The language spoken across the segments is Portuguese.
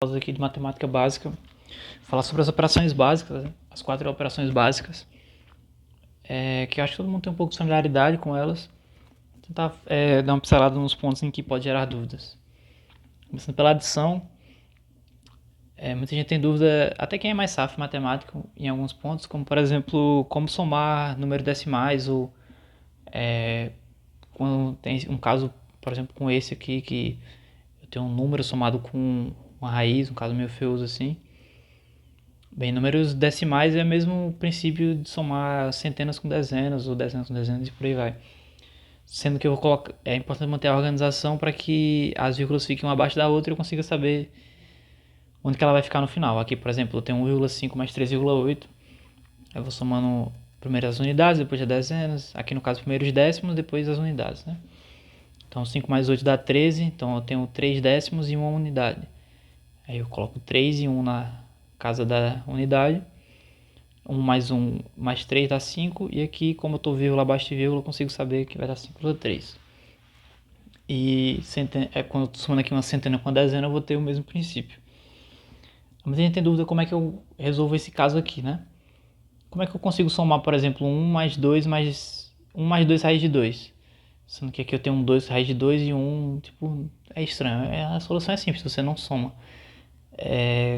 Aqui de matemática básica, falar sobre as operações básicas, né? As 4 operações básicas, que eu acho que todo mundo tem um pouco de familiaridade com elas. Tentar dar uma pincelada nos pontos em que pode gerar dúvidas. Começando pela adição, muita gente tem dúvida, até quem é mais safo em matemática, em alguns pontos, como por exemplo, como somar números decimais, ou quando tem um caso, por exemplo, com esse aqui, que eu tenho um número somado com uma raiz, um caso meio feioso assim. Bem, números decimais é o mesmo princípio de somar centenas com dezenas, ou dezenas com dezenas, e por aí vai. Sendo que é importante manter a organização para que as vírgulas fiquem uma abaixo da outra e eu consiga saber onde que ela vai ficar no final. Aqui, por exemplo, eu tenho 1,5 mais 3,8. Eu vou somando primeiro as unidades, depois as dezenas. Aqui no caso, primeiro os décimos, depois as unidades, né? Então 5 mais 8 dá 13, então eu tenho 3 décimos e 1 unidade. Aí eu coloco 3 e 1 na casa da unidade. 1 mais 1 mais 3 dá 5. E aqui, como eu estou vírgula abaixo de vírgula, eu consigo saber que vai dar 5,3. E quando eu estou somando aqui uma centena com uma dezena, eu vou ter o mesmo princípio. Mas a gente tem dúvida como é que eu resolvo esse caso aqui, né? Como é que eu consigo somar, por exemplo, 1 mais 2 mais 1 mais 2 raiz de 2? Sendo que aqui eu tenho um 2 raiz de 2 e 1, tipo, é estranho. A solução é simples, você não soma.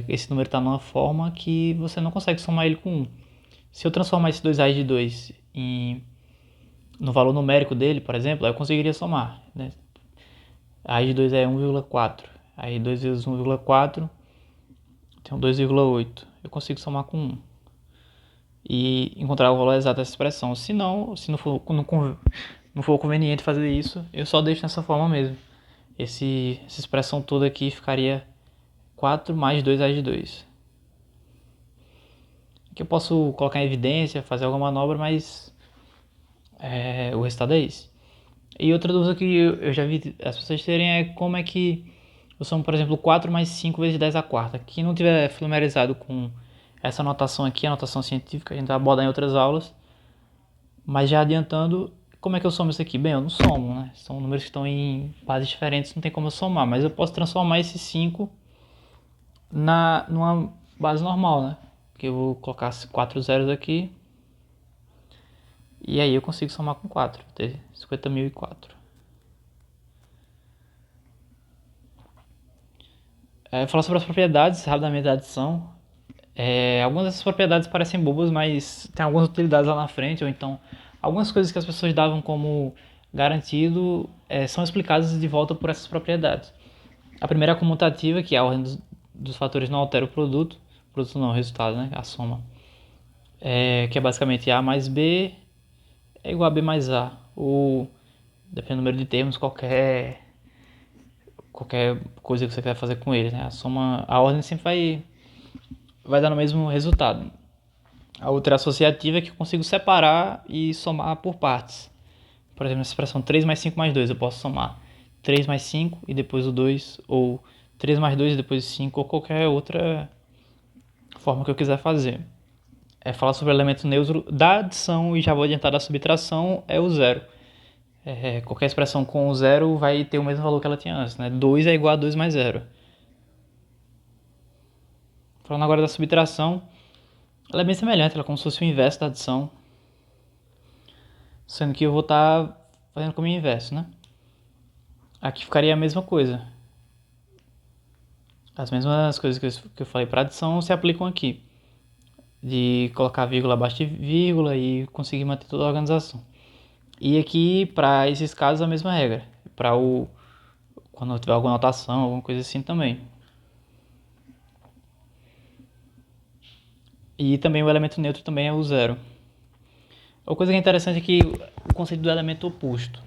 Esse número está numa forma que você não consegue somar ele com 1. Se eu transformar esse 2 raiz de 2 no valor numérico dele, por exemplo, aí eu conseguiria somar, né? A raiz de 2 é 1,4. Aí 2 vezes 1,4 tem 2,8. Eu consigo somar com 1 e encontrar o valor exato dessa expressão. Se não for conveniente fazer isso, eu só deixo nessa forma mesmo. Essa expressão toda aqui ficaria 4 mais 2 raiz de 2. Aqui eu posso colocar em evidência, fazer alguma manobra, mas o resultado é esse. E outra dúvida que eu já vi as pessoas terem é como é que eu somo, por exemplo, 4 mais 5 vezes 10 a quarta. Quem não tiver familiarizado com essa notação aqui, a notação científica, a gente vai abordar em outras aulas. Mas já adiantando, como é que eu somo isso aqui? Bem, eu não somo, né? São números que estão em bases diferentes, não tem como eu somar. Mas eu posso transformar esse 5 numa base normal, né? Porque eu vou colocar 4 zeros aqui. E aí eu consigo somar com 4, ter 50.004. Falar sobre as propriedades rapidamente da adição. Algumas dessas propriedades parecem bobas, mas tem algumas utilidades lá na frente, ou então algumas coisas que as pessoas davam como garantido são explicadas de volta por essas propriedades. A primeira é a comutativa, que é a ordem dos fatores não altera o produto não, o resultado, né? A soma. Que é basicamente A mais B é igual a B mais A, ou dependendo do número de termos, qualquer coisa que você quer fazer com ele, né? A soma, a ordem sempre vai dar no mesmo resultado. A outra é associativa, que eu consigo separar e somar por partes. Por exemplo, essa expressão 3 mais 5 mais 2, eu posso somar 3 mais 5 e depois o 2, ou 3 mais 2 e depois o 5, ou qualquer outra forma que eu quiser fazer. Falar sobre o elemento neutro da adição, e já vou adiantar da subtração, é o zero. Qualquer expressão com o zero vai ter o mesmo valor que ela tinha antes, né? 2 é igual a 2 mais 0. Falando agora da subtração, ela é bem semelhante, ela é como se fosse o inverso da adição, sendo que eu vou estar fazendo como inverso, né? Aqui ficaria a mesma coisa. As mesmas coisas que eu falei para adição se aplicam aqui, de colocar vírgula abaixo de vírgula e conseguir manter toda a organização. E aqui, para esses casos, a mesma regra. Para quando tiver alguma notação, alguma coisa assim também. E também o elemento neutro também é o zero. Outra coisa que é interessante é que o conceito do elemento oposto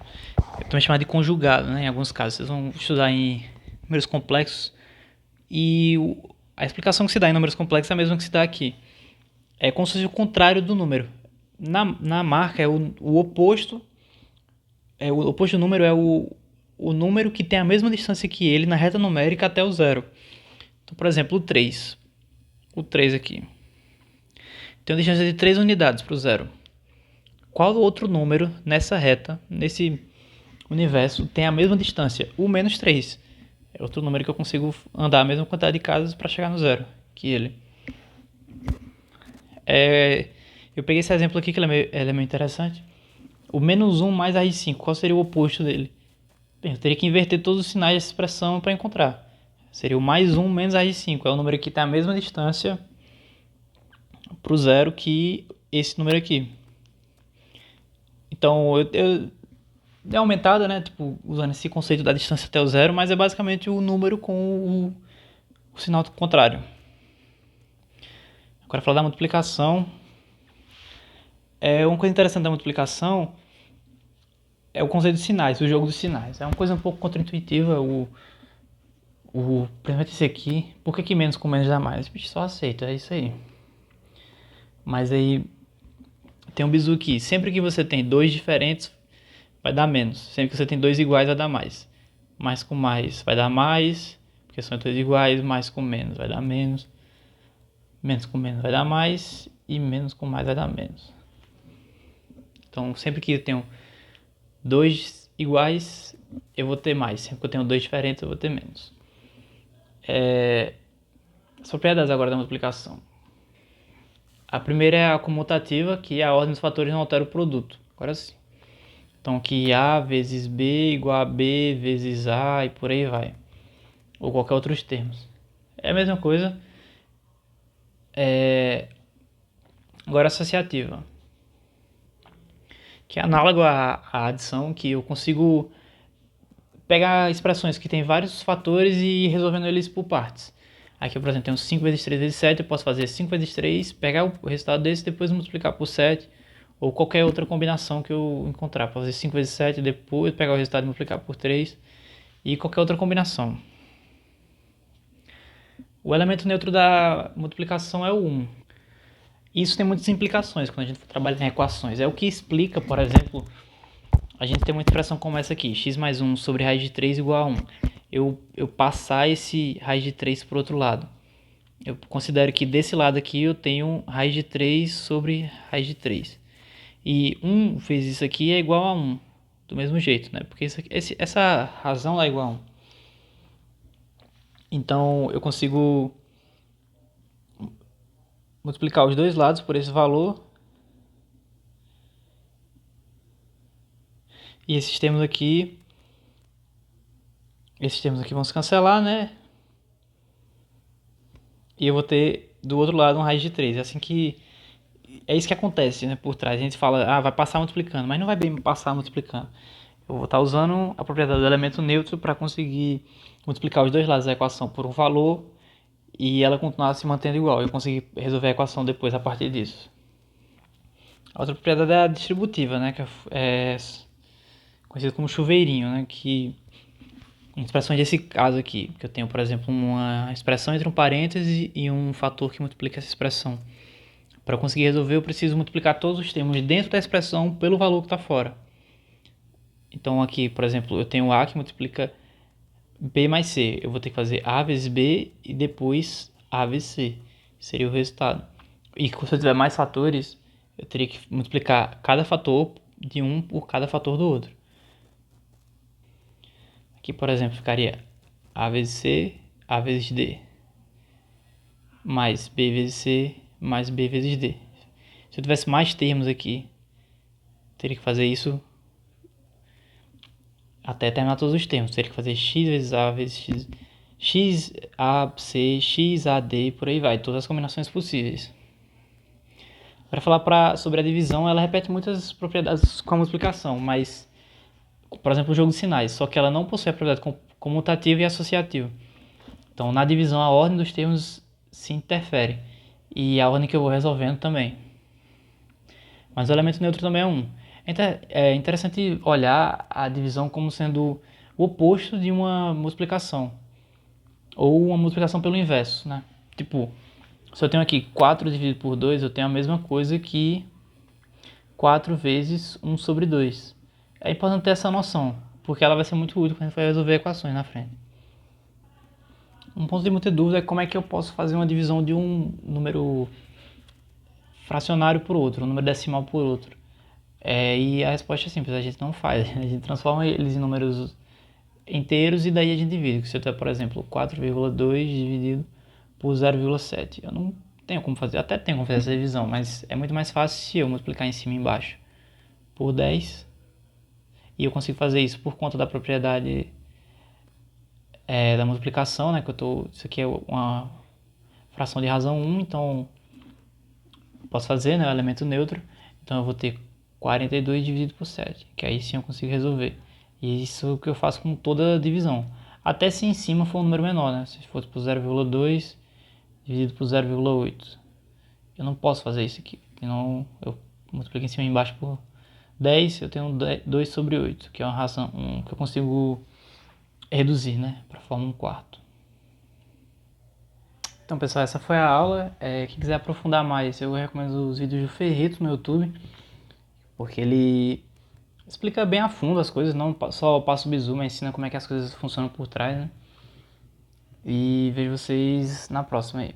é também chamado de conjugado, né? Em alguns casos. Vocês vão estudar em números complexos e a explicação que se dá em números complexos é a mesma que se dá aqui. É como se fosse o contrário do número. Na marca é o oposto. O oposto do número é o número que tem a mesma distância que ele na reta numérica até o zero. Então, por exemplo, o 3. O 3 aqui. Tem uma distância de 3 unidades para o zero. Qual outro número nessa reta, nesse universo, tem a mesma distância? O menos 3. É outro número que eu consigo andar a mesma quantidade de casas para chegar no zero que ele. Eu peguei esse exemplo aqui que ele é meio interessante. O menos 1 mais raiz de 5, qual seria o oposto dele? Bem, eu teria que inverter todos os sinais dessa expressão para encontrar. Seria o mais 1 menos raiz de 5. É o número que está a mesma distância para o zero que esse número aqui. Então, eu dei uma aumentada, né? Tipo, usando esse conceito da distância até o zero, mas é basicamente o número com o sinal contrário. Agora, falar da multiplicação. Uma coisa interessante da multiplicação é o conceito de sinais, o jogo dos sinais. É uma coisa um pouco contraintuitiva, principalmente esse aqui. Por que menos com menos dá mais? Bicho, só aceita, é isso aí. Mas aí tem um bizu aqui. Sempre que você tem dois diferentes, vai dar menos. Sempre que você tem dois iguais, vai dar mais. Mais com mais vai dar mais, porque são dois iguais. Mais com menos vai dar menos. Menos com menos vai dar mais. E menos com mais vai dar menos. Então, sempre que eu tenho dois iguais, eu vou ter mais. Sempre que eu tenho dois diferentes, eu vou ter menos. As propriedades agora da multiplicação. A primeira é a comutativa, que a ordem dos fatores não altera o produto. Agora sim. Então, que A vezes B igual a B vezes A e por aí vai. Ou qualquer outros termos. É a mesma coisa. Agora associativa. Que é análogo à adição, que eu consigo pegar expressões que têm vários fatores e ir resolvendo eles por partes. Aqui, por exemplo, tenho 5 vezes 3 vezes 7, eu posso fazer 5 vezes 3, pegar o resultado desse e depois multiplicar por 7, ou qualquer outra combinação que eu encontrar. Posso fazer 5 vezes 7, depois pegar o resultado e multiplicar por 3, e qualquer outra combinação. O elemento neutro da multiplicação é o 1. Isso tem muitas implicações quando a gente trabalha em equações. É o que explica, por exemplo, a gente tem uma expressão como essa aqui, x mais 1 sobre raiz de 3 igual a 1. Eu passar esse raiz de 3 para o outro lado. Eu considero que desse lado aqui eu tenho raiz de 3 sobre raiz de 3. E 1 vezes isso aqui é igual a 1. Do mesmo jeito, né? Porque essa razão lá é igual a 1. Então eu consigo multiplicar os dois lados por esse valor. E esses termos aqui vão se cancelar, né? E eu vou ter do outro lado um raiz de 3. É isso que acontece, né, por trás. A gente fala, vai passar multiplicando, mas não vai bem passar multiplicando. Eu vou estar usando a propriedade do elemento neutro para conseguir multiplicar os dois lados da equação por um valor e ela continuar se mantendo igual. Eu consegui resolver a equação depois a partir disso. A outra propriedade é a distributiva, né, que é conhecida como chuveirinho, né, que em expressões desse caso aqui, que eu tenho, por exemplo, uma expressão entre um parêntese e um fator que multiplica essa expressão. Para eu conseguir resolver, eu preciso multiplicar todos os termos dentro da expressão pelo valor que está fora. Então aqui, por exemplo, eu tenho A que multiplica B mais C. Eu vou ter que fazer A vezes B e depois A vezes C. Seria o resultado. E se eu tiver mais fatores, eu teria que multiplicar cada fator de um por cada fator do outro. Aqui, por exemplo, ficaria A vezes C, A vezes D. Mais B vezes C, mais B vezes D. Se eu tivesse mais termos aqui, teria que fazer isso até terminar todos os termos. Teria que fazer x vezes a vezes x, x a c, x a d, por aí vai. Todas as combinações possíveis. Para falar sobre a divisão, ela repete muitas propriedades com a multiplicação, mas, por exemplo, o jogo de sinais, só que ela não possui a propriedade comutativa e associativa. Então, na divisão, a ordem dos termos se interfere e a ordem que eu vou resolvendo também. Mas o elemento neutro também é 1. É interessante olhar a divisão como sendo o oposto de uma multiplicação. Ou uma multiplicação pelo inverso, né? Tipo, se eu tenho aqui 4 dividido por 2, eu tenho a mesma coisa que 4 vezes 1 sobre 2. É importante ter essa noção, porque ela vai ser muito útil quando a gente for resolver equações na frente. Um ponto de muita dúvida é como é que eu posso fazer uma divisão de um número fracionário por outro, um número decimal por outro. E a resposta é simples, a gente não faz. A gente transforma eles em números inteiros e daí a gente divide. Se eu tenho, por exemplo, 4,2 dividido por 0,7. Eu não tenho como fazer, até tenho como fazer essa divisão, mas é muito mais fácil se eu multiplicar em cima e embaixo por 10. E eu consigo fazer isso por conta da propriedade da multiplicação, né? Isso aqui é uma fração de razão 1, então posso fazer, né? O elemento neutro. Então eu vou ter 42 dividido por 7, que aí sim eu consigo resolver. E isso que eu faço com toda divisão. Até se em cima for um número menor, né? Se fosse por 0,2 dividido por 0,8. Eu não posso fazer isso aqui. Senão eu multiplico em cima e embaixo por 10, eu tenho 2 sobre 8, que é uma razão que eu consigo reduzir, né? Para formar um quarto. Então, pessoal, essa foi a aula. Quem quiser aprofundar mais, eu recomendo os vídeos do Ferrito no YouTube, porque ele explica bem a fundo as coisas, não só passa o bizu, mas ensina como é que as coisas funcionam por trás, né? E vejo vocês na próxima aí.